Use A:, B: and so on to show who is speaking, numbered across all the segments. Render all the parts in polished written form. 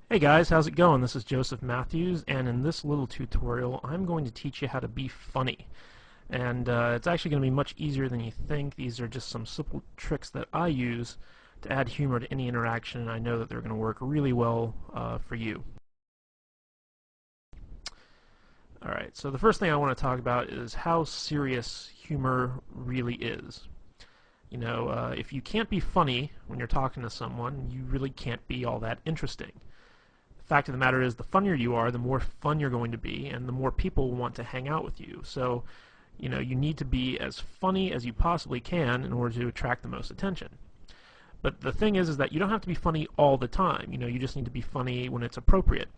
A: Hey guys, how's it going? This is Joseph Matthews, and in this little tutorial I'm going to teach you how to be funny. And it's actually going to be much easier than you think. These are just some simple tricks that I use to add humor to any interaction, and I know that they're going to work really well for you. Alright, so the first thing I want to talk about is how serious humor really is. If you can't be funny when you're talking to someone, you really can't be all that interesting. Fact of the matter is, the funnier you are, the more fun you're going to be, and the more people want to hang out with you. So, you need to be as funny as you possibly can in order to attract the most attention. But the thing is that you don't have to be funny all the time. You just need to be funny when it's appropriate.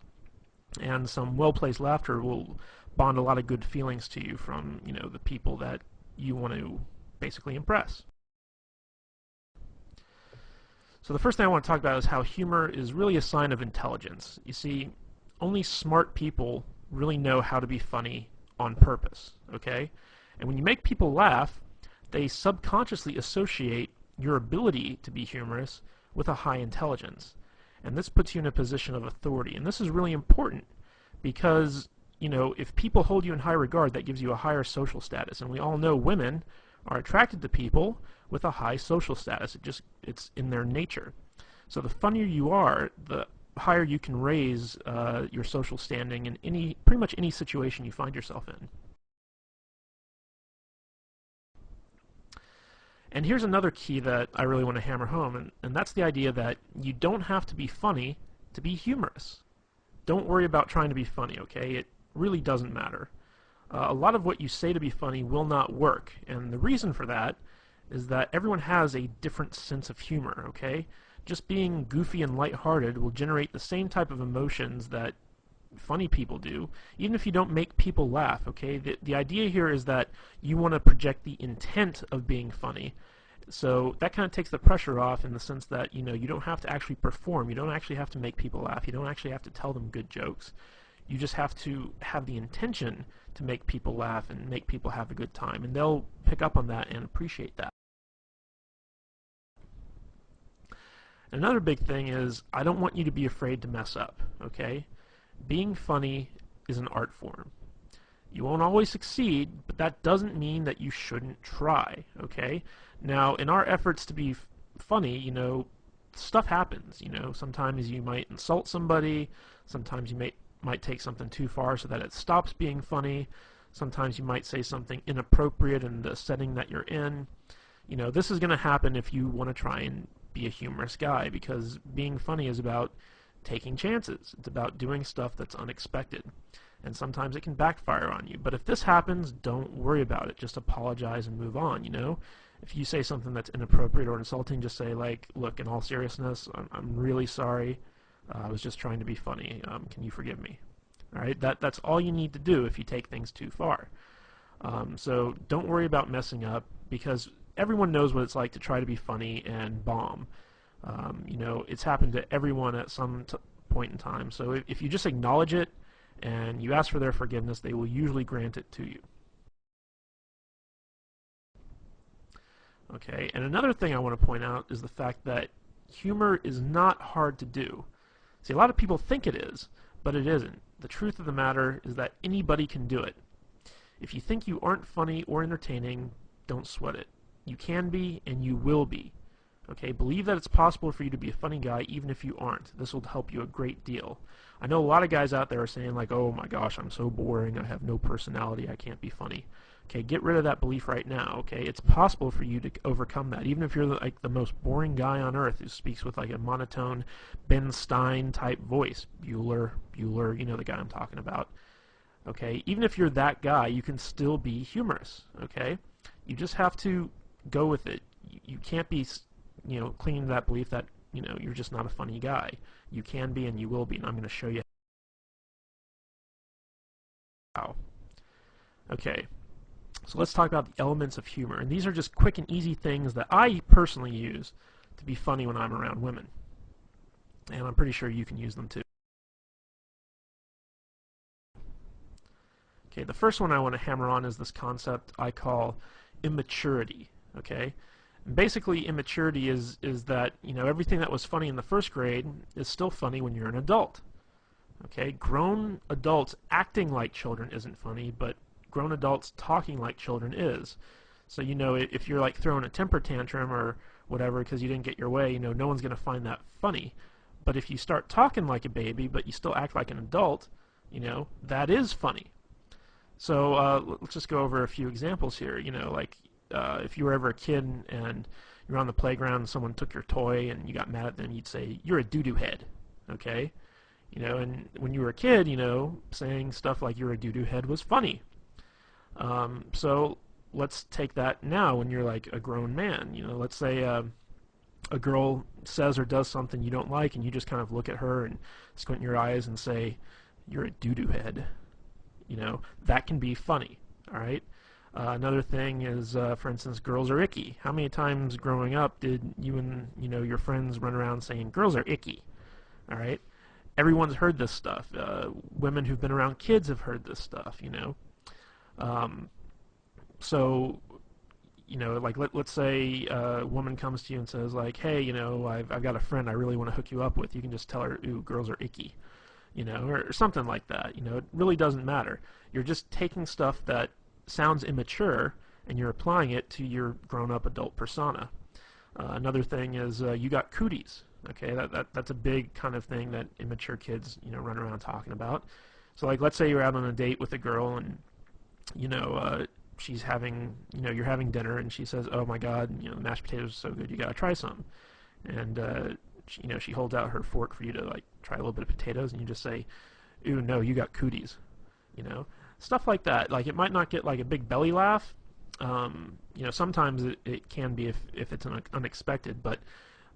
A: And some well-placed laughter will bond a lot of good feelings to you from, the people that you want to basically impress. So the first thing I want to talk about is how humor is really a sign of intelligence. You see, only smart people really know how to be funny on purpose, okay? And when you make people laugh, they subconsciously associate your ability to be humorous with a high intelligence. And this puts you in a position of authority. And this is really important because, if people hold you in high regard, that gives you a higher social status. And we all know women are attracted to people with a high social status. It's in their nature. So the funnier you are, the higher you can raise your social standing in pretty much any situation you find yourself in. And here's another key that I really want to hammer home, and that's the idea that you don't have to be funny to be humorous. Don't worry about trying to be funny, okay? It really doesn't matter. A lot of what you say to be funny will not work, and the reason for that is that everyone has a different sense of humor, okay? Just being goofy and lighthearted will generate the same type of emotions that funny people do, even if you don't make people laugh, okay? The idea here is that you want to project the intent of being funny. So that kind of takes the pressure off in the sense that, you don't have to actually perform. You don't actually have to make people laugh. You don't actually have to tell them good jokes. You just have to have the intention to make people laugh and make people have a good time, and they'll pick up on that and appreciate that. Another big thing is, I don't want you to be afraid to mess up, okay? Being funny is an art form. You won't always succeed, but that doesn't mean that you shouldn't try, okay? Now, in our efforts to be funny, stuff happens, Sometimes you might insult somebody, sometimes you might take something too far so that it stops being funny, sometimes you might say something inappropriate in the setting that you're in. This is going to happen if you want to try and be a humorous guy, because being funny is about taking chances. It's about doing stuff that's unexpected. And sometimes it can backfire on you. But if this happens, don't worry about it. Just apologize and move on, If you say something that's inappropriate or insulting, just say, like, look, in all seriousness, I'm really sorry. I was just trying to be funny. Can you forgive me? All right, that's all you need to do if you take things too far. So don't worry about messing up, because everyone knows what it's like to try to be funny and bomb. It's happened to everyone at some point in time. So if you just acknowledge it and you ask for their forgiveness, they will usually grant it to you. Okay, and another thing I want to point out is the fact that humor is not hard to do. See, a lot of people think it is, but it isn't. The truth of the matter is that anybody can do it. If you think you aren't funny or entertaining, don't sweat it. You can be, and you will be. Okay, believe that it's possible for you to be a funny guy even if you aren't. This will help you a great deal. I know a lot of guys out there are saying, like, oh my gosh, I'm so boring, I have no personality, I can't be funny. Okay, get rid of that belief right now, okay? It's possible for you to overcome that, even if you're like the most boring guy on earth who speaks with like a monotone Ben Stein type voice. Bueller, the guy I'm talking about. Okay, even if you're that guy, you can still be humorous, okay? You just have to go with it. You can't be, clinging to that belief that, you're just not a funny guy. You can be and you will be, and I'm going to show you how. Okay, so let's talk about the elements of humor, and these are just quick and easy things that I personally use to be funny when I'm around women, and I'm pretty sure you can use them too. Okay, the first one I want to hammer on is this concept I call immaturity, okay? Basically, immaturity is that, you know, everything that was funny in the first grade is still funny when you're an adult. Okay, grown adults acting like children isn't funny, but grown adults talking like children is. So, you know, if you're like throwing a temper tantrum or whatever because you didn't get your way, you know, no one's going to find that funny. But if you start talking like a baby, but you still act like an adult, you know, that is funny. So let's just go over a few examples here. You know, like if you were ever a kid and you're on the playground and someone took your toy and you got mad at them, you'd say, "You're a doo-doo head." Okay? You know, and when you were a kid, you know, saying stuff like "you're a doo-doo head" was funny. So let's take that now when you're like a grown man. You know, let's say a girl says or does something you don't like, and you just kind of look at her and squint your eyes and say, "You're a doo-doo head." You know, that can be funny. All right. Another thing is, for instance, girls are icky. How many times growing up did you and your friends run around saying girls are icky? All right. Everyone's heard this stuff. Women who've been around kids have heard this stuff. So like let's say a woman comes to you and says like, "Hey, I've got a friend I really want to hook you up with." You can just tell her, "Ooh, girls are icky," or something like that. It really doesn't matter. You're just taking stuff that sounds immature and you're applying it to your grown-up adult persona. Another thing is you got cooties. Okay, that's a big kind of thing that immature kids run around talking about. So like let's say you're out on a date with a girl and she's having you're having dinner and she says, "Oh my God, the mashed potatoes are so good, you gotta try some." And she holds out her fork for you to like try a little bit of potatoes, and you just say, "Ooh, no, you got cooties." Stuff like that. Like it might not get like a big belly laugh. Sometimes it can be if it's unexpected, but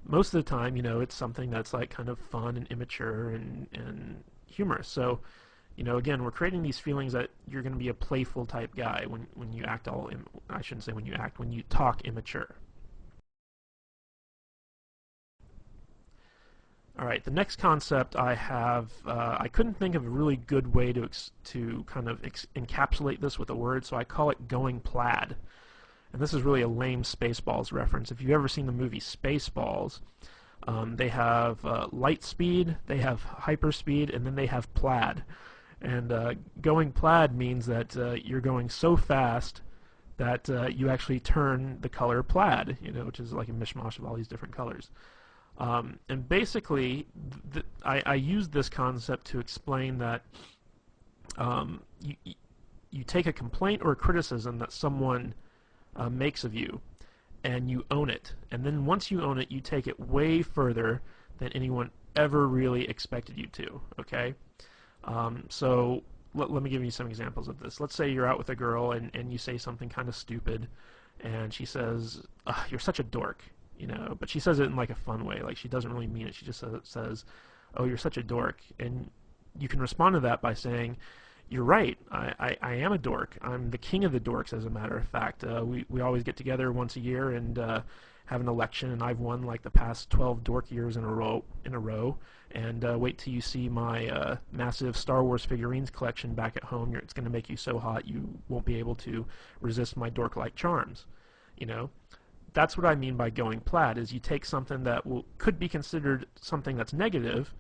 A: most of the time, it's something that's like kind of fun and immature and humorous. So, again, we're creating these feelings that you're going to be a playful type guy when you act I shouldn't say when you talk immature. All right, the next concept I have, I couldn't think of a really good way to kind of encapsulate this with a word, so I call it going plaid. And this is really a lame Spaceballs reference. If you've ever seen the movie Spaceballs, they have light speed, they have hyperspeed, and then they have plaid. And going plaid means that you're going so fast that you actually turn the color plaid, which is like a mishmash of all these different colors. And basically, I use this concept to explain that you take a complaint or a criticism that someone makes of you, and you own it. And then once you own it, you take it way further than anyone ever really expected you to, okay? So let me give you some examples of this. Let's say you're out with a girl and you say something kind of stupid, and she says, "Ugh, you're such a dork." But she says it in like a fun way. Like she doesn't really mean it. She just says, "Oh, you're such a dork." And you can respond to that by saying, "You're right. I am a dork. I'm the king of the dorks, as a matter of fact. We always get together once a year and have an election, and I've won like the past 12 dork years in a row. And wait till you see my massive Star Wars figurines collection back at home. It's going to make you so hot you won't be able to resist my dork-like charms." That's what I mean by going plaid, is you take something that could be considered something that's negative,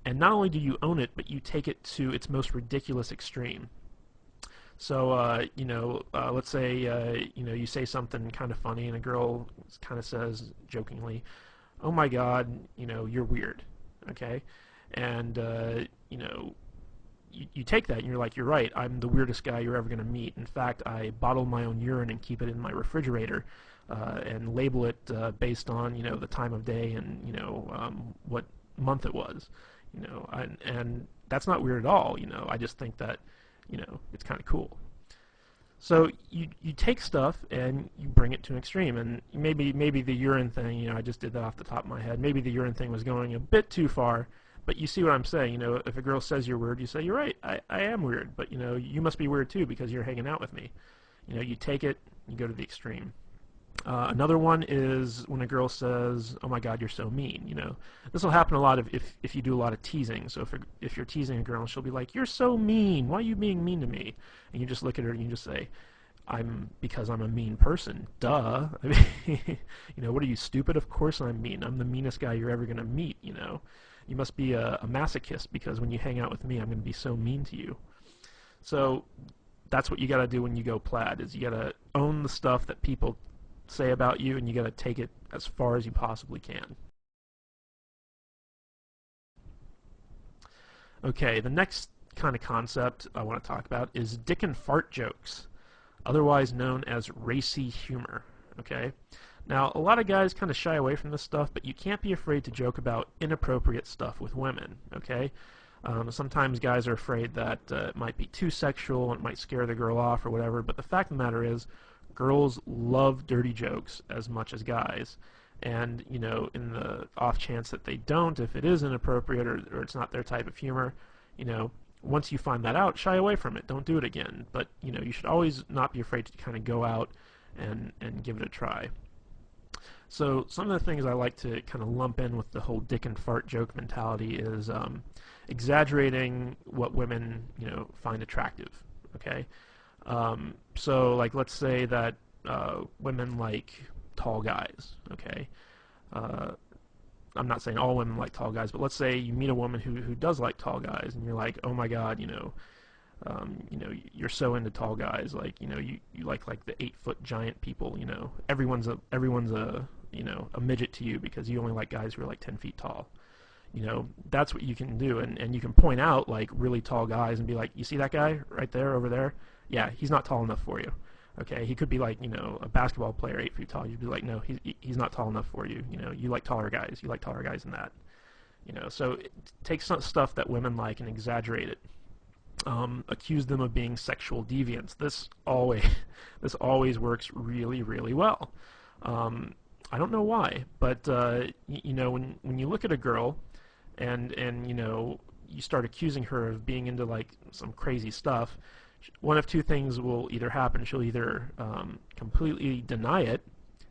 A: and not only do you own it, but you take it to its most ridiculous extreme. So, let's say, you say something kind of funny, and a girl kind of says, jokingly, "Oh my God, you're weird," okay? And, you take that and you're like, "You're right, I'm the weirdest guy you're ever going to meet. In fact, I bottle my own urine and keep it in my refrigerator and label it based on, the time of day and, what month it was." And that's not weird at all. I just think that, it's kind of cool. So you take stuff and you bring it to an extreme, and maybe the urine thing, I just did that off the top of my head. Maybe the urine thing was going a bit too far, but you see what I'm saying. If a girl says you're weird, you say, "You're right, I am weird, but you must be weird too because you're hanging out with me." You take it, you go to the extreme. Another one is when a girl says, "Oh my God, you're so mean." This will happen a lot if you do a lot of teasing. So if you're teasing a girl, she'll be like, "You're so mean. Why are you being mean to me?" And you just look at her and you just say, because I'm a mean person. Duh. I mean, what are you, stupid? Of course I'm mean. I'm the meanest guy you're ever gonna meet. You must be a masochist because when you hang out with me, I'm gonna be so mean to you. So that's what you gotta do when you go plaid. Is you gotta own the stuff that people say about you, and you gotta take it as far as you possibly can. Okay, the next kind of concept I want to talk about is dick and fart jokes, otherwise known as racy humor. Okay? Now, a lot of guys kind of shy away from this stuff, but you can't be afraid to joke about inappropriate stuff with women. Okay? Sometimes guys are afraid that it might be too sexual and it might scare the girl off or whatever, but the fact of the matter is, girls love dirty jokes as much as guys. And, in the off chance that they don't, if it is inappropriate or it's not their type of humor, once you find that out, shy away from it. Don't do it again. But, you should always not be afraid to kind of go out and give it a try. So some of the things I like to kind of lump in with the whole dick and fart joke mentality is exaggerating what women, find attractive. Okay? So, like, let's say that women like tall guys, okay? I'm not saying all women like tall guys, but let's say you meet a woman who does like tall guys, and you're like, oh my God, you're so into tall guys, like, you like the 8-foot giant people, everyone's a a midget to you because you only like guys who are like 10 feet tall. That's what you can do, and you can point out like really tall guys and be like, you see that guy right there over there? Yeah, he's not tall enough for you. Okay, he could be like, a basketball player 8 feet tall. You'd be like, no, he's not tall enough for you. You like taller guys. You like taller guys than that. So take some stuff that women like and exaggerate it. Accuse them of being sexual deviants. This always works really, really well. I don't know why, but when you look at a girl and you start accusing her of being into like some crazy stuff, one of two things will either happen. She'll either completely deny it,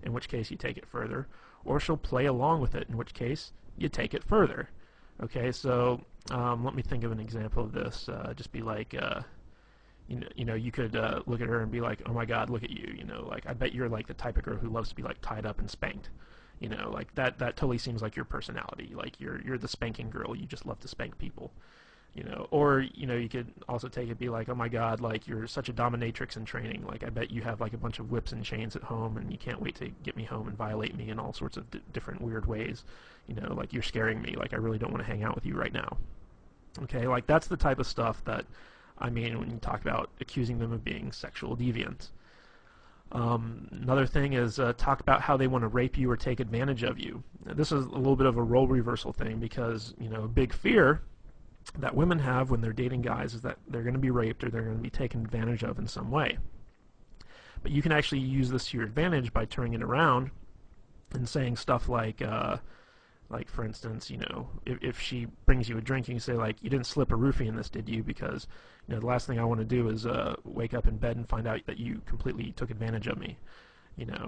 A: in which case you take it further, or she'll play along with it, in which case you take it further. Okay, so let me think of an example of this. Just be like, you could look at her and be like, oh my God, look at you. Like, I bet you're like the type of girl who loves to be like tied up and spanked. Like that totally seems like your personality. Like you're the spanking girl. You just love to spank people. Or you could also take it, be like, oh my God, like you're such a dominatrix in training. Like I bet you have like a bunch of whips and chains at home, and you can't wait to get me home and violate me in all sorts of different weird ways. Like you're scaring me. Like I really don't want to hang out with you right now. Okay, like that's the type of stuff that I mean when you talk about accusing them of being sexual deviants. Another thing is talk about how they want to rape you or take advantage of you. Now, this is a little bit of a role reversal thing because a big fear that women have when they're dating guys is that they're going to be raped or they're going to be taken advantage of in some way. But you can actually use this to your advantage by turning it around and saying stuff like for instance, if she brings you a drink, you can say like, you didn't slip a roofie in this, did you? Because the last thing I want to do is wake up in bed and find out that you completely took advantage of me.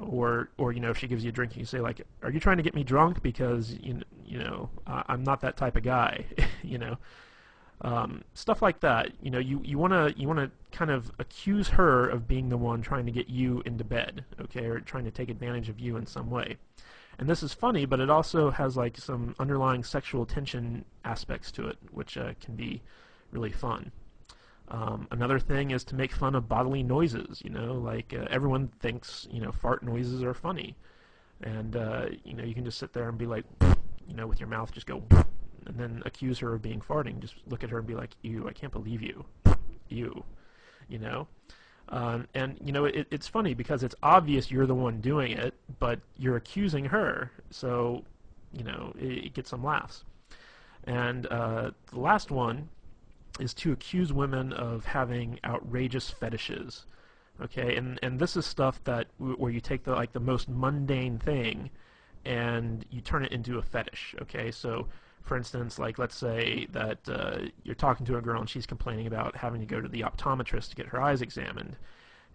A: Or if she gives you a drink, you say like, are you trying to get me drunk? Because I'm not that type of guy. Stuff like that. You want to kind of accuse her of being the one trying to get you into bed, okay, or trying to take advantage of you in some way. And this is funny, but it also has like some underlying sexual tension aspects to it, which can be really fun. Another thing is to make fun of bodily noises. Like everyone thinks fart noises are funny, and you can just sit there and be like, with your mouth just go. And then accuse her of being farting. Just look at her and be like, ew, I can't believe you. Ew. It's funny because it's obvious you're the one doing it, but you're accusing her, so, it gets some laughs. And the last one is to accuse women of having outrageous fetishes. Okay, and this is stuff that where you take the most mundane thing and you turn it into a fetish. Okay, so for instance, like let's say that you're talking to a girl and she's complaining about having to go to the optometrist to get her eyes examined,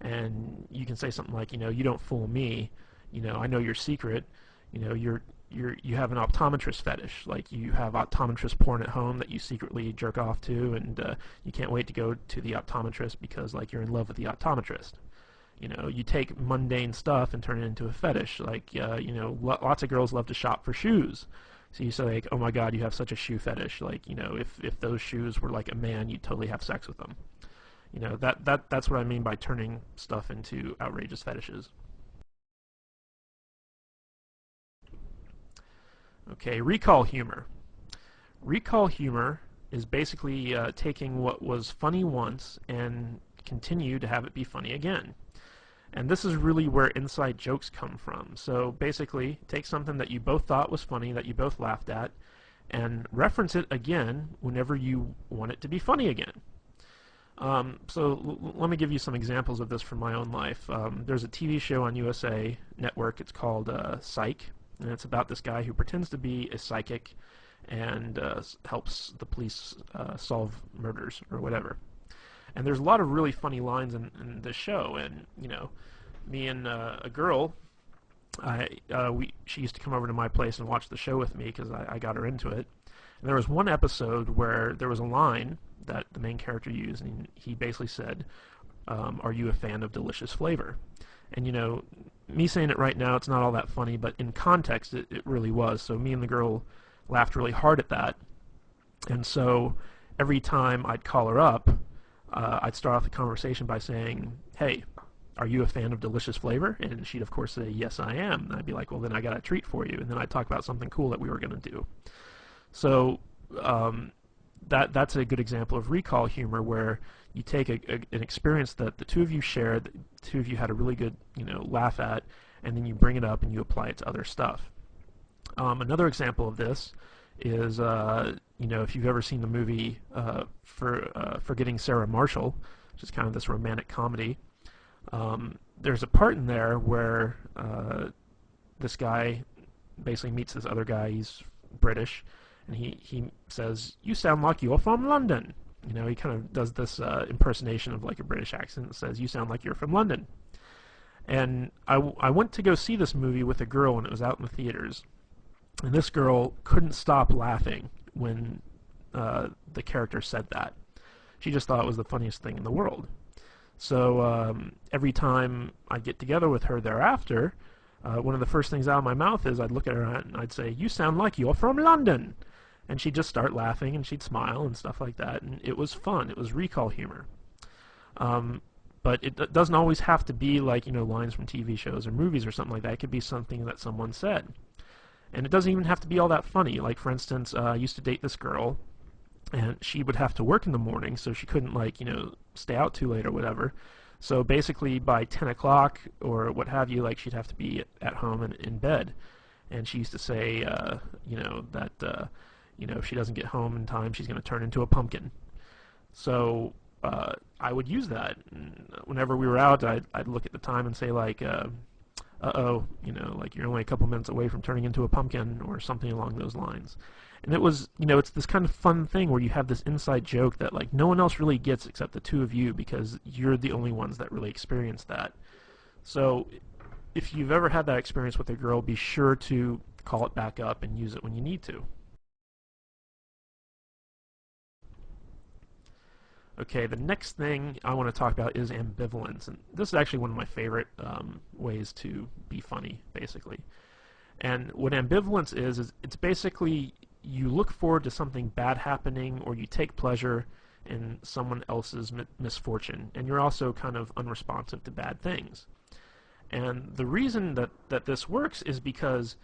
A: and you can say something like, you don't fool me, I know your secret, you have an optometrist fetish, like you have optometrist porn at home that you secretly jerk off to, and you can't wait to go to the optometrist because like you're in love with the optometrist. You take mundane stuff and turn it into a fetish. Like, lots of girls love to shop for shoes. So you say, like, oh my God, you have such a shoe fetish. Like, if those shoes were like a man, you'd totally have sex with them. That's what I mean by turning stuff into outrageous fetishes. Okay, recall humor. Recall humor is basically taking what was funny once and continue to have it be funny again. And this is really where inside jokes come from. So basically, take something that you both thought was funny, that you both laughed at, and reference it again whenever you want it to be funny again. Let me give you some examples of this from my own life. There's a TV show on USA Network. It's called Psych, and it's about this guy who pretends to be a psychic and helps the police solve murders or whatever. And there's a lot of really funny lines in this show. And me and a girl, she used to come over to my place and watch the show with me because I got her into it. And there was one episode where there was a line that the main character used, and he basically said, "Are you a fan of delicious flavor?" And me saying it right now, it's not all that funny, but in context, it really was. So me and the girl laughed really hard at that. And so every time I'd call her up, I'd start off the conversation by saying, "Hey, are you a fan of delicious flavor?" And she'd of course say, "Yes, I am." And I'd be like, "Well, then I got a treat for you." And then I'd talk about something cool that we were going to do. So that's a good example of recall humor, where you take an experience that the two of you shared, the two of you had a really good laugh at, and then you bring it up and you apply it to other stuff. Another example of this is if you've ever seen the movie Forgetting Sarah Marshall, which is kind of this romantic comedy. There's a part in there where this guy basically meets this other guy. He's British, and he says, "You sound like you're from London." He kind of does this impersonation of like a British accent and says, "You sound like you're from London." And I went to go see this movie with a girl when it was out in the theaters. And this girl couldn't stop laughing when the character said that. She just thought it was the funniest thing in the world. So every time I'd get together with her thereafter, one of the first things out of my mouth is I'd look at her and I'd say, "You sound like you're from London." And she'd just start laughing and she'd smile and stuff like that. And it was fun. It was recall humor. But it doesn't always have to be like, lines from TV shows or movies or something like that. It could be something that someone said. And it doesn't even have to be all that funny. Like, for instance, I used to date this girl, and she would have to work in the morning, so she couldn't, stay out too late or whatever. So basically, by 10 o'clock or what have you, she'd have to be at home and in bed. And she used to say, that, if she doesn't get home in time, she's going to turn into a pumpkin. So I would use that. And whenever we were out, I'd look at the time and say, uh-oh, you're only a couple minutes away from turning into a pumpkin, or something along those lines. And it was, it's this kind of fun thing where you have this inside joke that, no one else really gets except the two of you, because you're the only ones that really experience that. So if you've ever had that experience with a girl, be sure to call it back up and use it when you need to. Okay, the next thing I want to talk about is ambivalence, and this is actually one of my favorite ways to be funny, basically. And what ambivalence is it's basically you look forward to something bad happening, or you take pleasure in someone else's misfortune, and you're also kind of unresponsive to bad things. And the reason that this works is because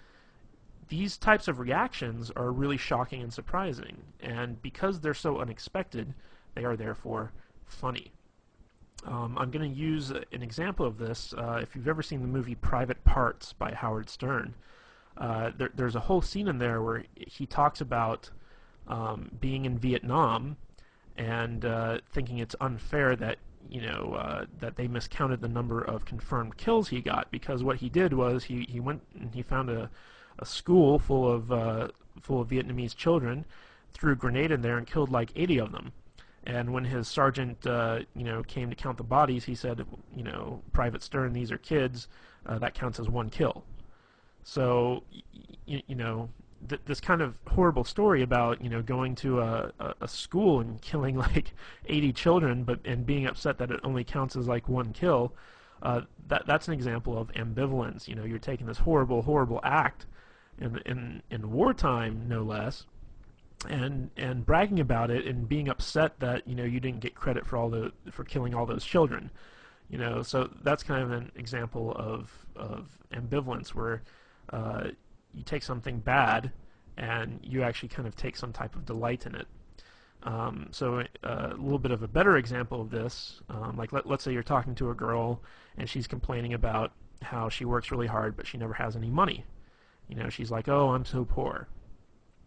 A: these types of reactions are really shocking and surprising, and because they're so unexpected, they are therefore funny. I'm going to use an example of this. If you've ever seen the movie Private Parts by Howard Stern, there's a whole scene in there where he talks about being in Vietnam and thinking it's unfair that that they miscounted the number of confirmed kills he got, because what he did was he went and he found a school full of Vietnamese children, threw a grenade in there and killed like 80 of them. And when his sergeant, came to count the bodies, he said, "Private Stern, these are kids. That counts as one kill." So, this kind of horrible story about, going to a school and killing like 80 children, and being upset that it only counts as like one kill, That's an example of ambivalence. You know, you're taking this horrible, horrible act in wartime, no less, and bragging about it and being upset that you didn't get credit for killing all those children. So that's kind of an example of ambivalence where you take something bad and you actually kind of take some type of delight in it. So a little bit of a better example of this, like let's say you're talking to a girl and she's complaining about how she works really hard but she never has any money. She's like, oh, I'm so poor.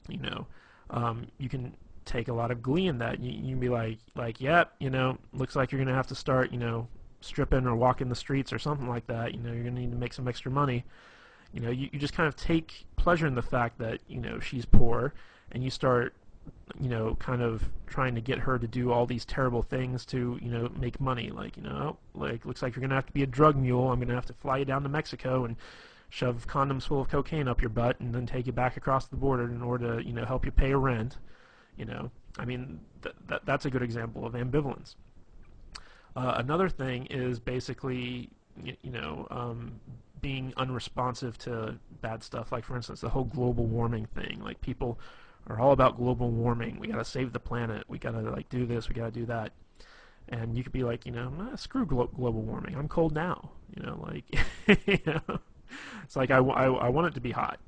A: You can take a lot of glee in that. You can be like, yep, looks like you're gonna have to start, stripping or walking the streets or something like that. You're gonna need to make some extra money. You just kind of take pleasure in the fact that she's poor, and you start kind of trying to get her to do all these terrible things to make money. Like looks like you're gonna have to be a drug mule. I'm gonna have to fly you down to Mexico and shove condoms full of cocaine up your butt and then take you back across the border in order to help you pay a rent. I mean that's a good example of ambivalence. Another thing is basically being unresponsive to bad stuff. Like for instance the whole global warming thing. Like people are all about global warming. We gotta save the planet. We gotta do this. We gotta do that. And you could be like, screw global warming. I'm cold now. It's like I want it to be hot.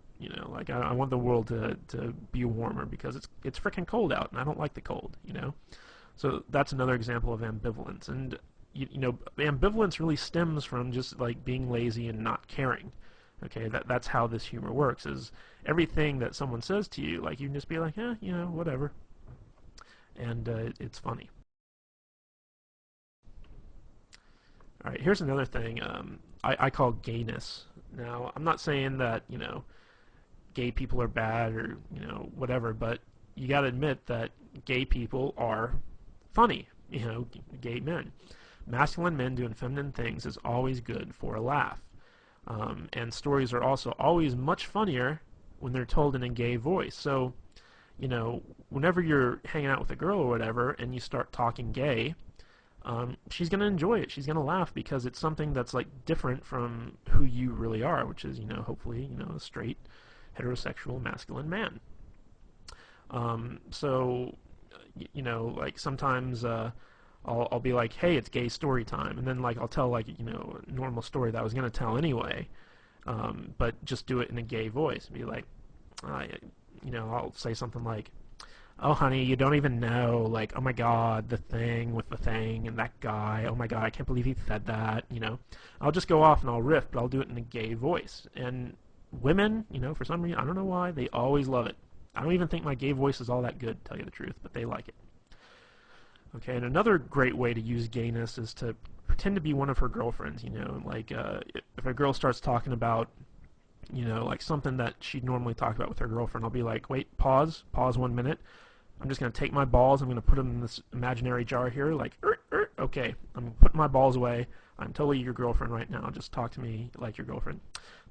A: I want the world to be warmer because it's freaking cold out and I don't like the cold. So that's another example of ambivalence. And ambivalence really stems from just like being lazy and not caring. Okay, that's how this humor works. Is everything that someone says to you, like you can just be like, whatever, and it's funny. All right, here's another thing I call gayness. Now, I'm not saying that gay people are bad or whatever, but you got to admit that gay people are funny. Gay men, masculine men doing feminine things is always good for a laugh. And stories are also always much funnier when they're told in a gay voice. So, whenever you're hanging out with a girl or whatever and you start talking gay, she's going to enjoy it. She's going to laugh because it's something that's like different from who you really are, which is, hopefully, a straight, heterosexual, masculine man. So, like sometimes I'll be like, hey, it's gay story time, and then like I'll tell like a normal story that I was gonna tell anyway, but just do it in a gay voice. Be like, I'll say something like, oh honey, you don't even know, like, oh my god, the thing with the thing and that guy, oh my god, I can't believe he said that. I'll just go off and I'll riff, but I'll do it in a gay voice. And women, for some reason, I don't know why, they always love it. I don't even think my gay voice is all that good, to tell you the truth, but they like it. Okay, and another great way to use gayness is to pretend to be one of her girlfriends. Like if a girl starts talking about, like something that she'd normally talk about with her girlfriend, I'll be like, wait, pause 1 minute. I'm just going to take my balls, I'm going to put them in this imaginary jar here, like, okay, I'm putting my balls away. I'm totally your girlfriend right now. Just talk to me like your girlfriend.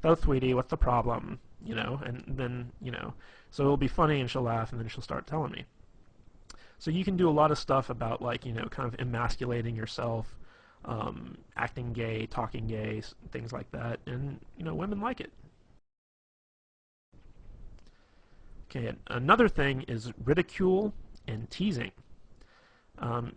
A: So, sweetie, what's the problem? And then, so it'll be funny and she'll laugh and then she'll start telling me. So you can do a lot of stuff about like, kind of emasculating yourself, acting gay, talking gay, things like that, and, women like it. Okay, another thing is ridicule and teasing.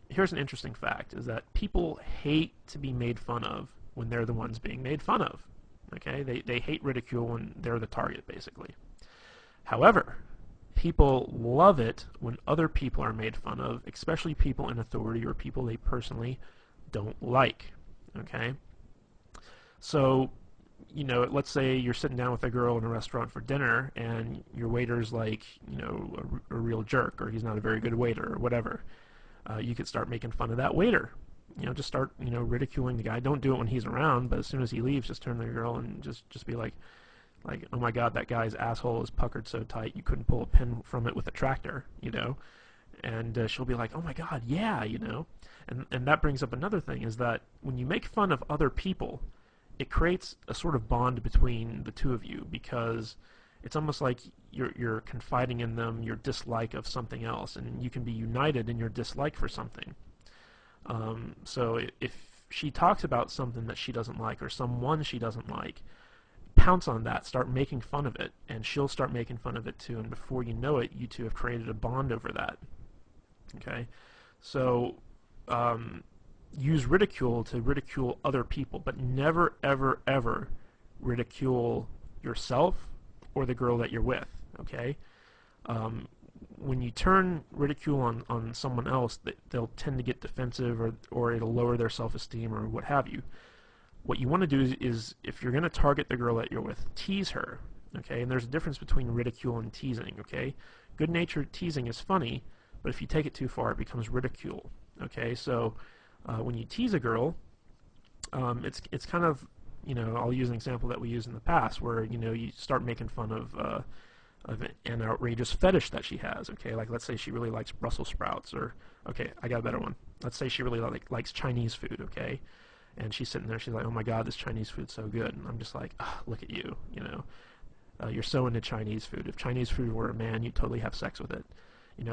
A: Here's an interesting fact, is that people hate to be made fun of when they're the ones being made fun of. Okay, they hate ridicule when they're the target, basically. However, people love it when other people are made fun of, especially people in authority or people they personally don't like. Okay? So, let's say you're sitting down with a girl in a restaurant for dinner and your waiter's like, a real jerk, or he's not a very good waiter or whatever. You could start making fun of that waiter. Just start, ridiculing the guy. Don't do it when he's around, but as soon as he leaves, just turn to the girl and just be like, oh my god, that guy's asshole is puckered so tight you couldn't pull a pin from it with a tractor, and she'll be like, oh my god, yeah, and that brings up another thing, is that when you make fun of other people, it creates a sort of bond between the two of you, because it's almost like you're confiding in them your dislike of something else, and you can be united in your dislike for something. So she talks about something that she doesn't like or someone she doesn't like, pounce on that, start making fun of it, and she'll start making fun of it too, and before you know it, you two have created a bond over that. Okay? So, use ridicule to ridicule other people, but never, ever, ever ridicule yourself or the girl that you're with. Okay? When you turn ridicule on someone else, they'll tend to get defensive, or it'll lower their self-esteem or what have you. What you want to do is, if you're going to target the girl that you're with, tease her. Okay? And there's a difference between ridicule and teasing. Okay? Good-natured teasing is funny, but if you take it too far, it becomes ridicule. Okay? So when you tease a girl, it's kind of, I'll use an example that we used in the past, where you start making fun of an outrageous fetish that she has. Okay, like let's say she really likes Brussels sprouts, or okay, I got a better one. Let's say she really likes Chinese food. Okay, and she's sitting there, she's like, oh my God, this Chinese food's so good, and I'm just like, oh, look at you, you're so into Chinese food. If Chinese food were a man, you'd totally have sex with it.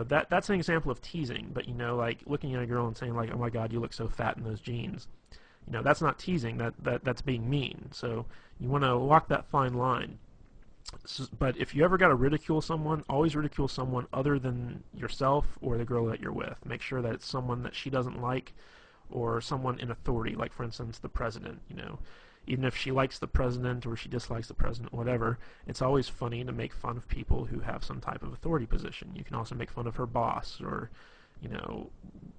A: That's an example of teasing. But like looking at a girl and saying like, oh my God, you look so fat in those jeans. That's not teasing. That's being mean. So you want to walk that fine line. But if you ever got to ridicule someone, always ridicule someone other than yourself or the girl that you're with. Make sure that it's someone that she doesn't like, or someone in authority, like for instance the president. Even if she likes the president or she dislikes the president, whatever, it's always funny to make fun of people who have some type of authority position. You can also make fun of her boss, or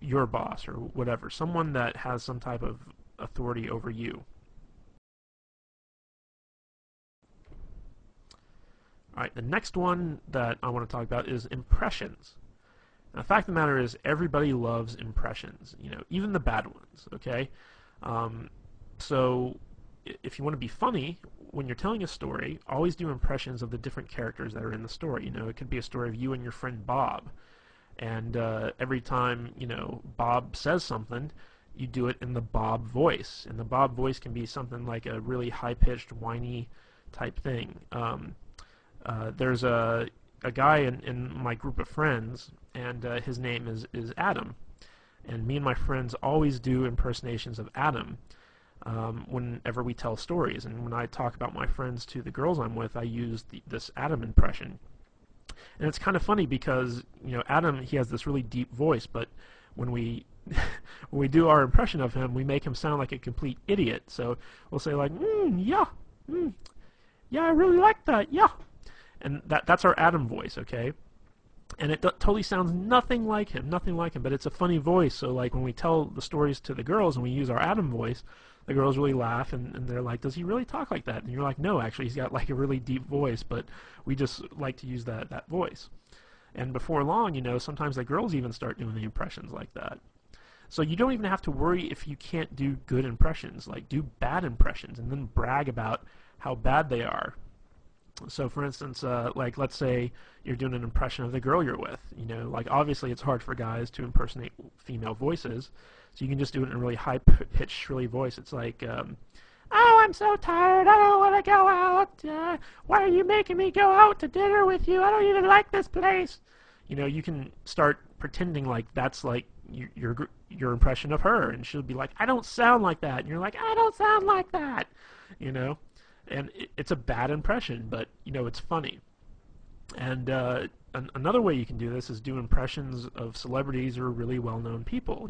A: your boss, or whatever, someone that has some type of authority over you. Alright, the next one that I want to talk about is impressions. Now, the fact of the matter is, everybody loves impressions, even the bad ones, okay? So, if you want to be funny, when you're telling a story, always do impressions of the different characters that are in the story. It could be a story of you and your friend Bob, and every time, Bob says something, you do it in the Bob voice, and the Bob voice can be something like a really high-pitched, whiny type thing. There's a guy in my group of friends, and his name is Adam. And me and my friends always do impersonations of Adam whenever we tell stories. And when I talk about my friends to the girls I'm with, I use this Adam impression. And it's kind of funny because, Adam, he has this really deep voice, but when we when we do our impression of him, we make him sound like a complete idiot. So we'll say like, yeah, yeah, I really like that, yeah. And that's our Adam voice, okay? And it totally sounds nothing like him, but it's a funny voice. So like when we tell the stories to the girls and we use our Adam voice, the girls really laugh, and they're like, does he really talk like that? And you're like, no, actually, he's got like a really deep voice, but we just like to use that voice. And before long, sometimes the girls even start doing the impressions like that. So you don't even have to worry if you can't do good impressions. Like, do bad impressions and then brag about how bad they are. So for instance, like let's say you're doing an impression of the girl you're with. Like obviously it's hard for guys to impersonate female voices, so you can just do it in a really high-pitched, shrilly voice. It's like, oh, I'm so tired, I don't want to go out. Why are you making me go out to dinner with you? I don't even like this place. You can start pretending like that's like your impression of her, and she'll be like, I don't sound like that. And you're like, I don't sound like that. And it's a bad impression, but it's funny. And another way you can do this is do impressions of celebrities or really well-known people.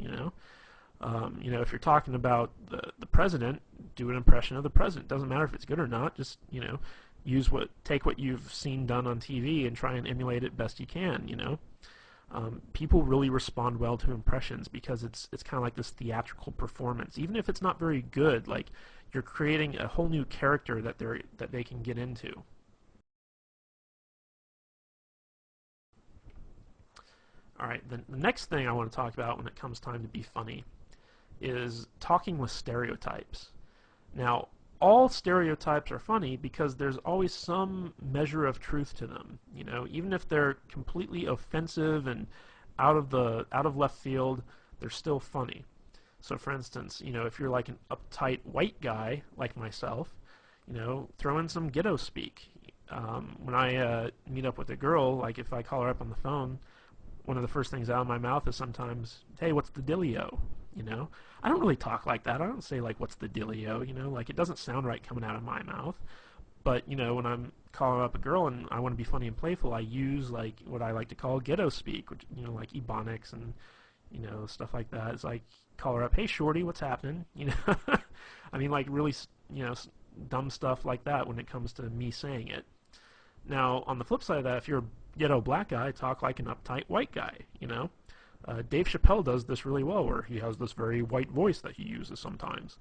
A: If you're talking about the president, do an impression of the president. Doesn't matter if it's good or not. Just take what you've seen done on TV and try and emulate it best you can. People really respond well to impressions because it's kind of like this theatrical performance. Even if it's not very good, like you're creating a whole new character that they can get into. All right, the next thing I want to talk about when it comes time to be funny is talking with stereotypes. Now, all stereotypes are funny because there's always some measure of truth to them. Even if they're completely offensive and out of left field, they're still funny. So for instance, if you're like an uptight white guy like myself, throw in some ghetto speak. When I meet up with a girl, like if I call her up on the phone, one of the first things out of my mouth is sometimes, hey, what's the dealio? you know? I don't really talk like that. I don't say like, what's the dealio, you know? Like, it doesn't sound right coming out of my mouth. But, you know, when I'm calling up a girl and I want to be funny and playful, I use like what I like to call ghetto speak, which, you know, like ebonics and, you know, stuff like that. It's like, call her up, hey shorty, what's happening? You know, I mean, like really, you know, dumb stuff like that when it comes to me saying it. Now, on the flip side of that, if you're a ghetto black guy, talk like an uptight white guy, you know? Dave Chappelle does this really well, where he has this very white voice that he uses sometimes,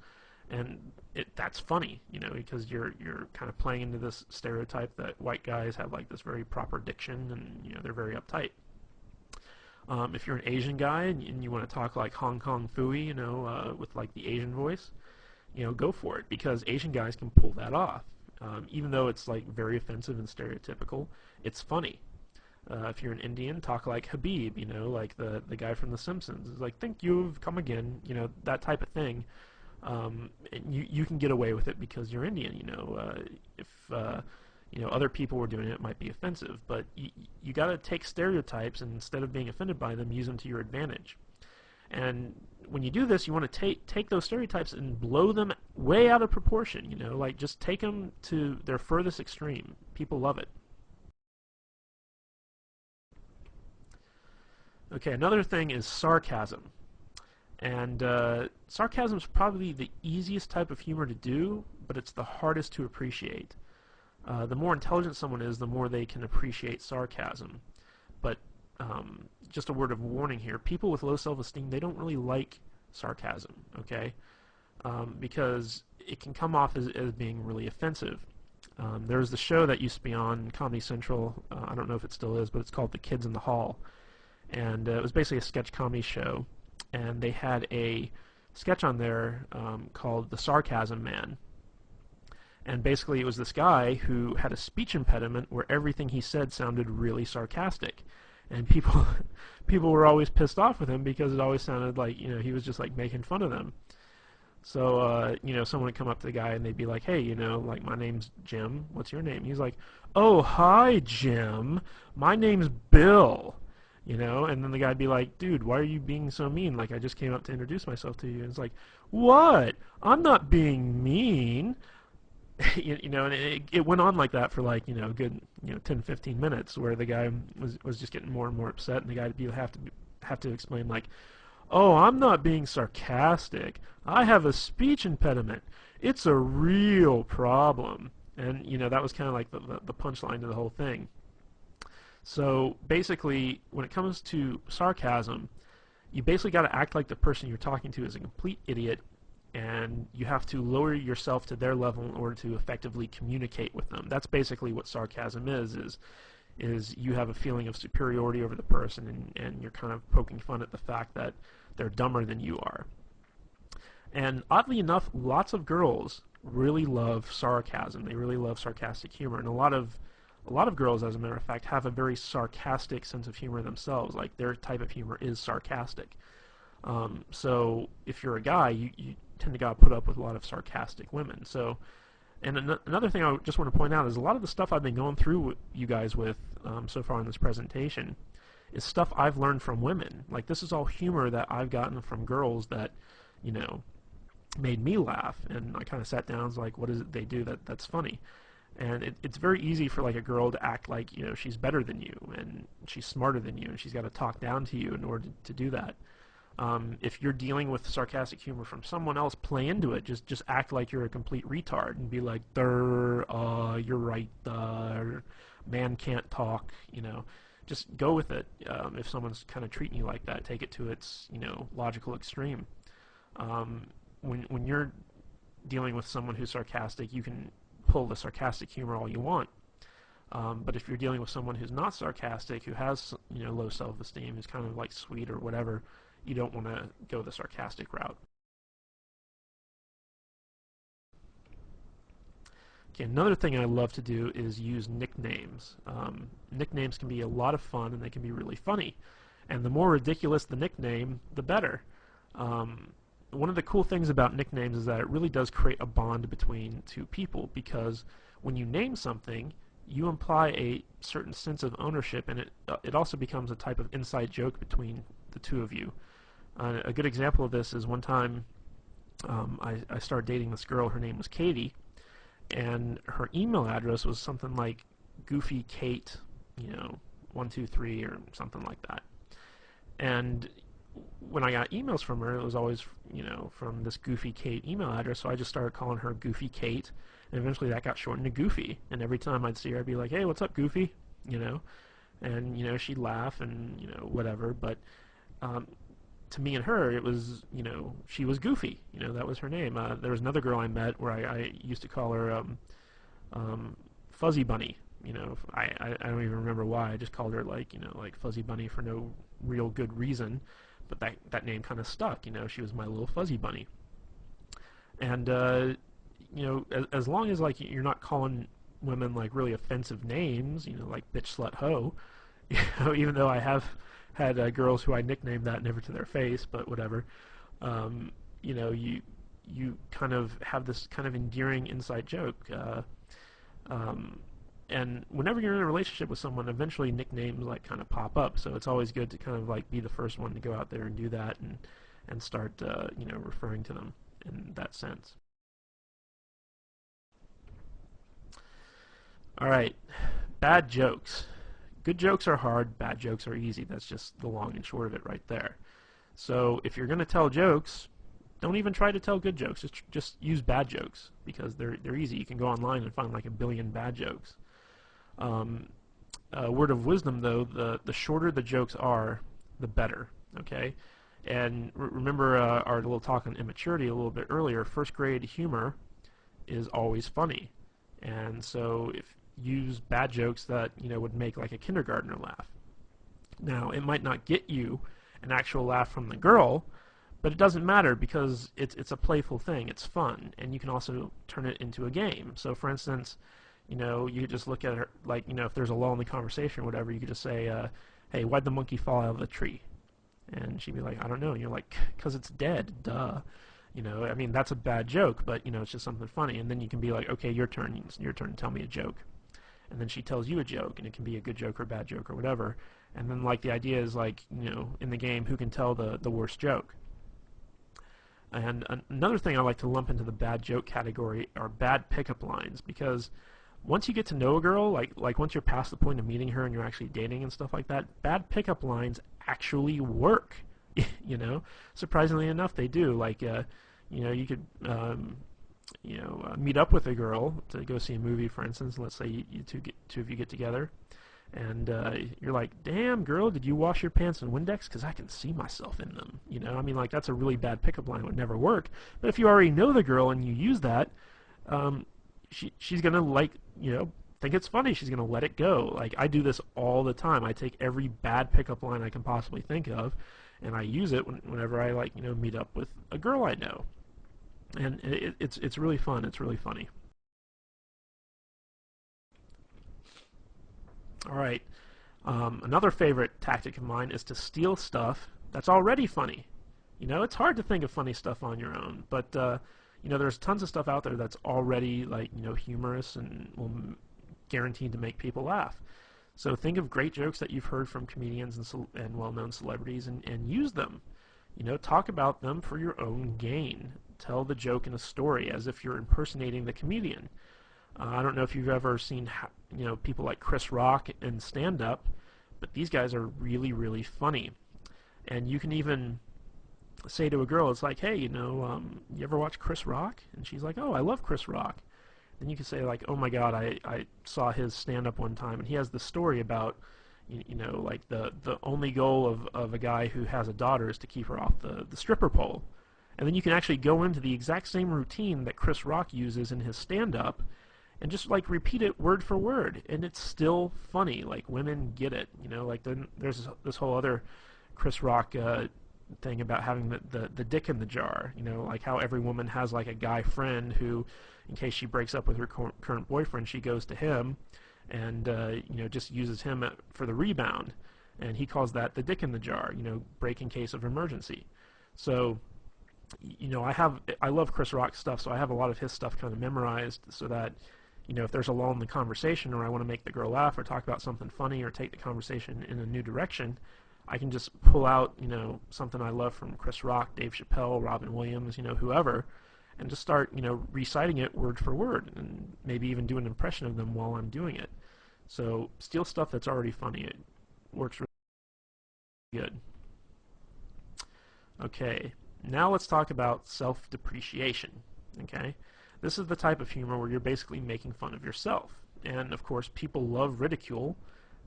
A: and that's funny, you know, because you're kind of playing into this stereotype that white guys have like this very proper diction, and you know they're very uptight. If you're an Asian guy and you want to talk like Hong Kong Phooey, you know, with like the Asian voice, you know, go for it, because Asian guys can pull that off. Even though it's like very offensive and stereotypical, it's funny. If you're an Indian, talk like Habib, you know, like the guy from The Simpsons. It's like, thank you've come again, you know, that type of thing. You can get away with it because you're Indian, you know. If you know other people were doing it, it might be offensive, but you got to take stereotypes and instead of being offended by them, use them to your advantage. And when you do this, you want to take those stereotypes and blow them way out of proportion, you know, like just take them to their furthest extreme. People love it. Okay, another thing is sarcasm. And sarcasm is probably the easiest type of humor to do, but it's the hardest to appreciate. The more intelligent someone is, the more they can appreciate sarcasm. But just a word of warning here, people with low self-esteem, they don't really like sarcasm, okay? Because it can come off as being really offensive. There was the show that used to be on Comedy Central, I don't know if it still is, but it's called The Kids in the Hall. And it was basically a sketch comedy show. And they had a sketch on there called The Sarcasm Man. And basically it was this guy who had a speech impediment where everything he said sounded really sarcastic. And people people were always pissed off with him because it always sounded like, you know, he was just like making fun of them. So, you know, someone would come up to the guy and they'd be like, hey, you know, like, my name's Jim. What's your name? He's like, oh, hi, Jim. My name's Bill. You know, and then the guy'd be like, dude, why are you being so mean? Like, I just came up to introduce myself to you. And it's like, what? I'm not being mean. You know, and it went on like that for like, you know, a good, you know, 10, 15 minutes where the guy was just getting more and more upset, and the guy would have to explain like, oh, I'm not being sarcastic. I have a speech impediment. It's a real problem. And, you know, that was kind of like the punchline to the whole thing. So basically, when it comes to sarcasm, you basically got to act like the person you're talking to is a complete idiot, and you have to lower yourself to their level in order to effectively communicate with them. That's basically what sarcasm is you have a feeling of superiority over the person, and you're kind of poking fun at the fact that they're dumber than you are. And oddly enough, lots of girls really love sarcasm. They really love sarcastic humor, and a lot of girls, as a matter of fact, have a very sarcastic sense of humor themselves. Like, their type of humor is sarcastic. So if you're a guy, you tend to gotta put up with a lot of sarcastic women. So, and another thing I just want to point out is a lot of the stuff I've been going through with you guys with so far in this presentation is stuff I've learned from women. Like, this is all humor that I've gotten from girls that, you know, made me laugh. And I kind of sat down and was like, what is it they do that's funny? And it's very easy for like a girl to act like, you know, she's better than you and she's smarter than you, and she's got to talk down to you in order to do that. If you're dealing with sarcastic humor from someone else, play into it. Just act like you're a complete retard and be like, you're right, man can't talk, you know. Just go with it. If someone's kind of treating you like that, take it to its, you know, logical extreme. When you're dealing with someone who's sarcastic, you can pull the sarcastic humor all you want. But if you're dealing with someone who's not sarcastic, who has, you know, low self-esteem, who's kind of like sweet or whatever, you don't want to go the sarcastic route. Okay, another thing I love to do is use nicknames. Nicknames can be a lot of fun, and they can be really funny. And the more ridiculous the nickname, the better. One of the cool things about nicknames is that it really does create a bond between two people, because when you name something, you imply a certain sense of ownership, and it also becomes a type of inside joke between the two of you. A good example of this is one time I started dating this girl. Her name was Katie, and her email address was something like Goofy Kate, 123 or something like that. And when I got emails from her, it was always, from this Goofy Kate email address, so I just started calling her Goofy Kate, and eventually that got shortened to Goofy. And every time I'd see her, I'd be like, "Hey, what's up, Goofy?" And she'd laugh and whatever. But to me and her, it was she was Goofy. That was her name. There was another girl I met where I used to call her Fuzzy Bunny. I don't even remember why. I just called her like Fuzzy Bunny for no real good reason, but that name kind of stuck. She was my little Fuzzy Bunny. And as long as like you're not calling women like really offensive names, like bitch, slut, hoe, even though I have had girls who I nicknamed that never to their face, but whatever. You kind of have this kind of endearing inside joke. And whenever you're in a relationship with someone, eventually nicknames like kind of pop up. So it's always good to kind of like be the first one to go out there and do that and start referring to them in that sense. All right, bad jokes. Good jokes are hard, bad jokes are easy. That's just the long and short of it right there. So if you're going to tell jokes, don't even try to tell good jokes. Just use bad jokes because they're easy. You can go online and find like a billion bad jokes. Word of wisdom, though, the shorter the jokes are, the better. Okay, and remember our little talk on immaturity a little bit earlier. First grade humor is always funny, and so if use bad jokes that would make like a kindergartner laugh. Now, it might not get you an actual laugh from the girl, but it doesn't matter because it's a playful thing. It's fun, and you can also turn it into a game. So, for instance, you could just look at her like if there's a lull in the conversation or whatever, you could just say, "Hey, why'd the monkey fall out of the tree?" And she'd be like, "I don't know." And you're like, "'Cause it's dead, duh." I mean that's a bad joke, but it's just something funny. And then you can be like, "Okay, your turn. It's your turn to tell me a joke." And then she tells you a joke, and it can be a good joke or a bad joke or whatever. And then like the idea is like in the game, who can tell the worst joke. And another thing I like to lump into the bad joke category are bad pickup lines, because once you get to know a girl, like once you're past the point of meeting her and you're actually dating and stuff like that, bad pickup lines actually work. Surprisingly enough, they do. Like you could meet up with a girl to go see a movie, for instance. Let's say two of you get together, and you're like, "Damn, girl, did you wash your pants in Windex? Because I can see myself in them." I mean, like that's a really bad pickup line. It would never work. But if you already know the girl and you use that, she's gonna think it's funny. She's gonna let it go. Like I do this all the time. I take every bad pickup line I can possibly think of, and I use it whenever I meet up with a girl I know. And it's really fun. It's really funny. All right. Another favorite tactic of mine is to steal stuff that's already funny. It's hard to think of funny stuff on your own, but there's tons of stuff out there that's already humorous and will guaranteed to make people laugh. So think of great jokes that you've heard from comedians and well-known celebrities and use them. Talk about them for your own gain. Tell the joke in a story as if you're impersonating the comedian. I don't know if you've ever seen people like Chris Rock in stand-up, but these guys are really, really funny. And you can even say to a girl, it's like, "Hey, you ever watch Chris Rock?" And she's like, "Oh, I love Chris Rock." Then you can say like, "Oh my God, I saw his stand-up one time, and he has this story about like the only goal of a guy who has a daughter is to keep her off the stripper pole." And then you can actually go into the exact same routine that Chris Rock uses in his stand-up and just like repeat it word for word, and it's still funny. Like women get it. Like then there's this whole other Chris Rock thing about having the dick in the jar. Like how every woman has like a guy friend who, in case she breaks up with her current boyfriend, she goes to him and just uses him for the rebound, and he calls that the dick in the jar. Break in case of emergency. So I love Chris Rock stuff, so I have a lot of his stuff kind of memorized so that if there's a lull in the conversation or I want to make the girl laugh or talk about something funny or take the conversation in a new direction, I can just pull out, something I love from Chris Rock, Dave Chappelle, Robin Williams, whoever, and just start, reciting it word for word, and maybe even do an impression of them while I'm doing it. So steal stuff that's already funny. It works really good. Okay, now let's talk about self-depreciation. Okay, this is the type of humor where you're basically making fun of yourself. And of course, people love ridicule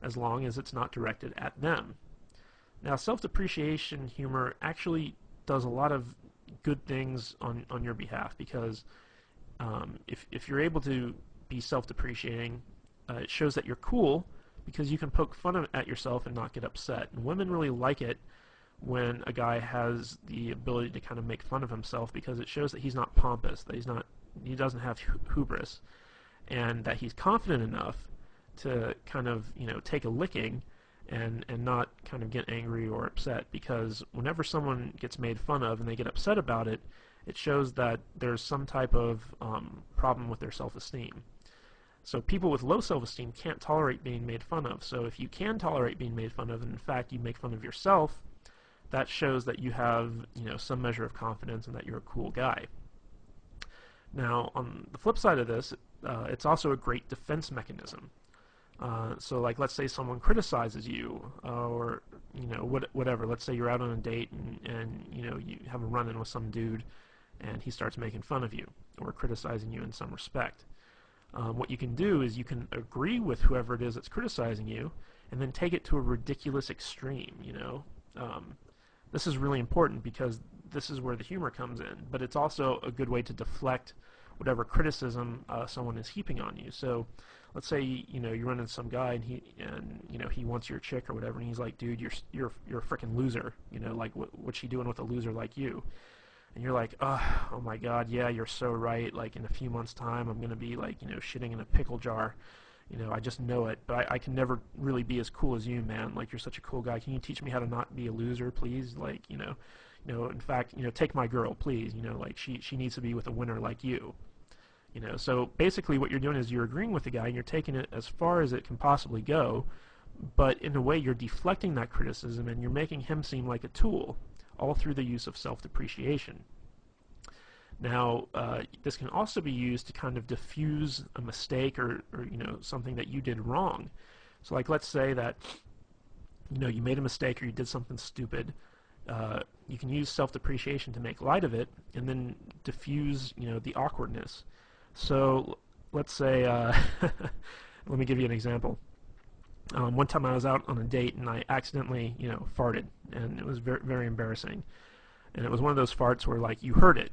A: as long as it's not directed at them. Now, self-depreciation humor actually does a lot of good things on your behalf, because if you're able to be self-depreciating, it shows that you're cool, because you can poke fun at yourself and not get upset. And women really like it when a guy has the ability to kind of make fun of himself, because it shows that he's not pompous, that he doesn't have hubris, and that he's confident enough to kind of take a licking and not kind of get angry or upset. Because whenever someone gets made fun of and they get upset about it, it shows that there's some type of problem with their self-esteem. So people with low self-esteem can't tolerate being made fun of. So if you can tolerate being made fun of, and in fact you make fun of yourself, that shows that you have some measure of confidence and that you're a cool guy. Now, on the flip side of this, it's also a great defense mechanism. So, like, let's say someone criticizes you, or whatever. Let's say you're out on a date and you have a run-in with some dude, and he starts making fun of you or criticizing you in some respect. What you can do is you can agree with whoever it is that's criticizing you, and then take it to a ridiculous extreme. This is really important, because this is where the humor comes in, but it's also a good way to deflect whatever criticism someone is heaping on you. So let's say you run into some guy, and he wants your chick or whatever, and he's like, dude, you're a freaking loser, like what's she doing with a loser like you? And you're like, oh my god, yeah, you're so right, like in a few months time I'm gonna be like shitting in a pickle jar. I just know it, but I can never really be as cool as you, man. Like, you're such a cool guy. Can you teach me how to not be a loser, please? Like, in fact, take my girl, please. Like, she needs to be with a winner like you. So basically what you're doing is you're agreeing with the guy, and you're taking it as far as it can possibly go, but in a way you're deflecting that criticism, and you're making him seem like a tool, all through the use of self-depreciation. Now, this can also be used to kind of diffuse a mistake or something that you did wrong. So, like, let's say that you made a mistake or you did something stupid. You can use self-depreciation to make light of it and then diffuse the awkwardness. So, let's say let me give you an example. One time I was out on a date and I accidentally farted, and it was very, very embarrassing. And it was one of those farts where, like, you heard it.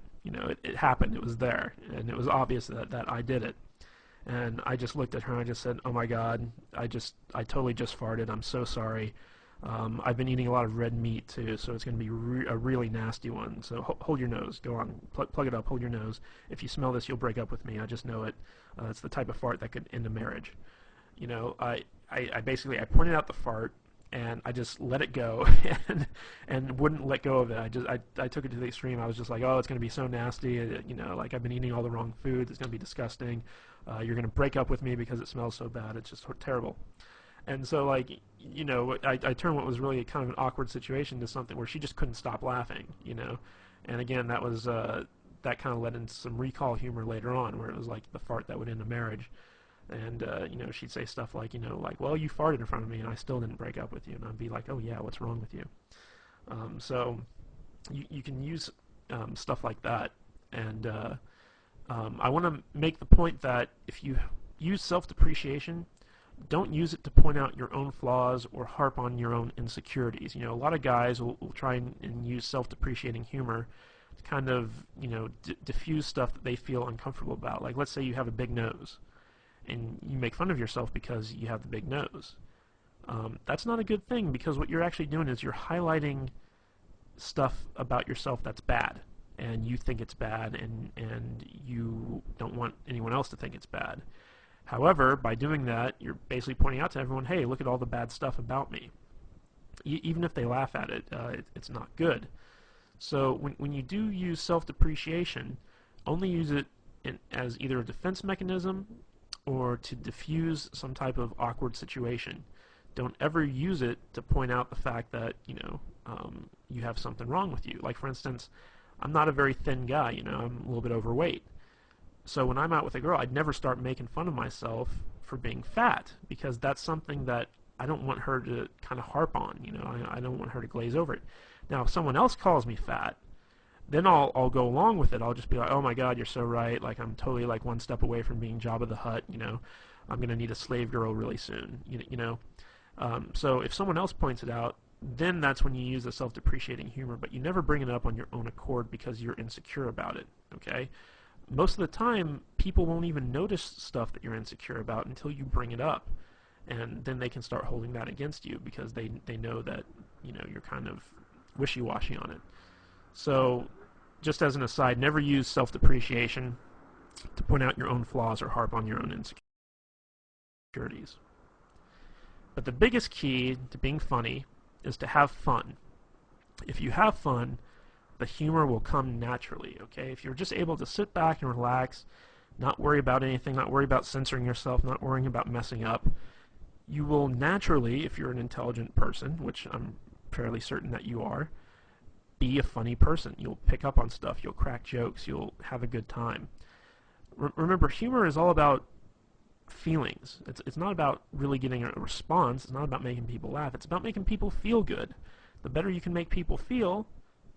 A: It happened. It was there, and it was obvious that I did it. And I just looked at her and I just said, "Oh my God, I totally just farted. I'm so sorry. I've been eating a lot of red meat too, so it's going to be a really nasty one. So hold your nose. Go on, plug it up. Hold your nose. If you smell this, you'll break up with me. I just know it. It's the type of fart that could end a marriage." I basically I pointed out the fart, and I just let it go and wouldn't let go of it. I took it to the extreme. I was just like, oh, it's going to be so nasty. Like, I've been eating all the wrong foods. It's going to be disgusting. You're going to break up with me because it smells so bad. It's just terrible. And so, like, I turned what was really kind of an awkward situation to something where she just couldn't stop laughing, And again, that was that kind of led into some recall humor later on, where it was like the fart that would end a marriage. And, she'd say stuff like, well, you farted in front of me and I still didn't break up with you. And I'd be like, oh, yeah, what's wrong with you? So you can use stuff like that. And I want to make the point that if you use self-depreciation, don't use it to point out your own flaws or harp on your own insecurities. A lot of guys will try and use self-depreciating humor to kind of, diffuse stuff that they feel uncomfortable about. Like, let's say you have a big nose, and you make fun of yourself because you have the big nose. That's not a good thing, because what you're actually doing is you're highlighting stuff about yourself that's bad, and you think it's bad, and you don't want anyone else to think it's bad. However, by doing that, you're basically pointing out to everyone, hey, look at all the bad stuff about me. Even if they laugh at it, it's not good. So when you do use self-depreciation, only use it as either a defense mechanism or to diffuse some type of awkward situation. Don't ever use it to point out the fact that, you have something wrong with you. Like, for instance, I'm not a very thin guy, I'm a little bit overweight. So when I'm out with a girl, I'd never start making fun of myself for being fat, because that's something that I don't want her to kind of harp on, I don't want her to glaze over it. Now, if someone else calls me fat, then I'll go along with it. I'll just be like, oh my God, you're so right. Like, I'm totally like one step away from being Jabba the Hutt, I'm going to need a slave girl really soon, So if someone else points it out, then that's when you use the self-depreciating humor, but you never bring it up on your own accord because you're insecure about it, okay? Most of the time, people won't even notice stuff that you're insecure about until you bring it up, and then they can start holding that against you because they know that, you're kind of wishy-washy on it. So, just as an aside, never use self-depreciation to point out your own flaws or harp on your own insecurities. But the biggest key to being funny is to have fun. If you have fun, the humor will come naturally, okay? If you're just able to sit back and relax, not worry about anything, not worry about censoring yourself, not worrying about messing up, you will naturally, if you're an intelligent person, which I'm fairly certain that you are, be a funny person. You'll pick up on stuff, you'll crack jokes, you'll have a good time. Remember, humor is all about feelings. It's not about really getting a response. It's not about making people laugh. It's about making people feel good. The better you can make people feel,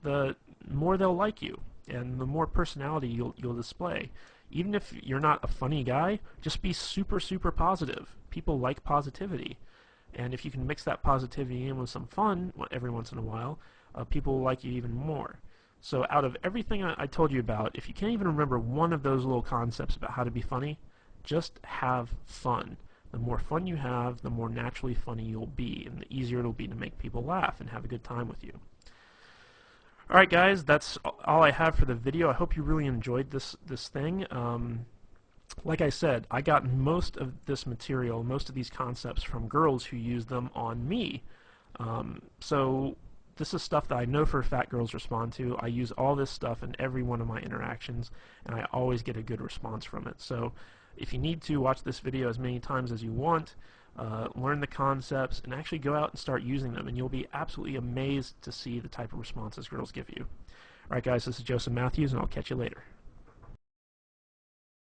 A: the more they'll like you, and the more personality you'll display. Even if you're not a funny guy, just be super, super positive. People like positivity. And if you can mix that positivity in with some fun every once in a while, people will like you even more. So out of everything I told you about, if you can't even remember one of those little concepts about how to be funny, just have fun. The more fun you have, the more naturally funny you'll be, and the easier it'll be to make people laugh and have a good time with you. Alright guys, that's all I have for the video. I hope you really enjoyed this thing. Like I said, I got most of this material, most of these concepts from girls who use them on me. So this is stuff that I know for a fact girls respond to. I use all this stuff in every one of my interactions, and I always get a good response from it. So if you need to, watch this video as many times as you want, learn the concepts, and actually go out and start using them, and you'll be absolutely amazed to see the type of responses girls give you. Alright guys, this is Joseph Matthews, and I'll catch you later.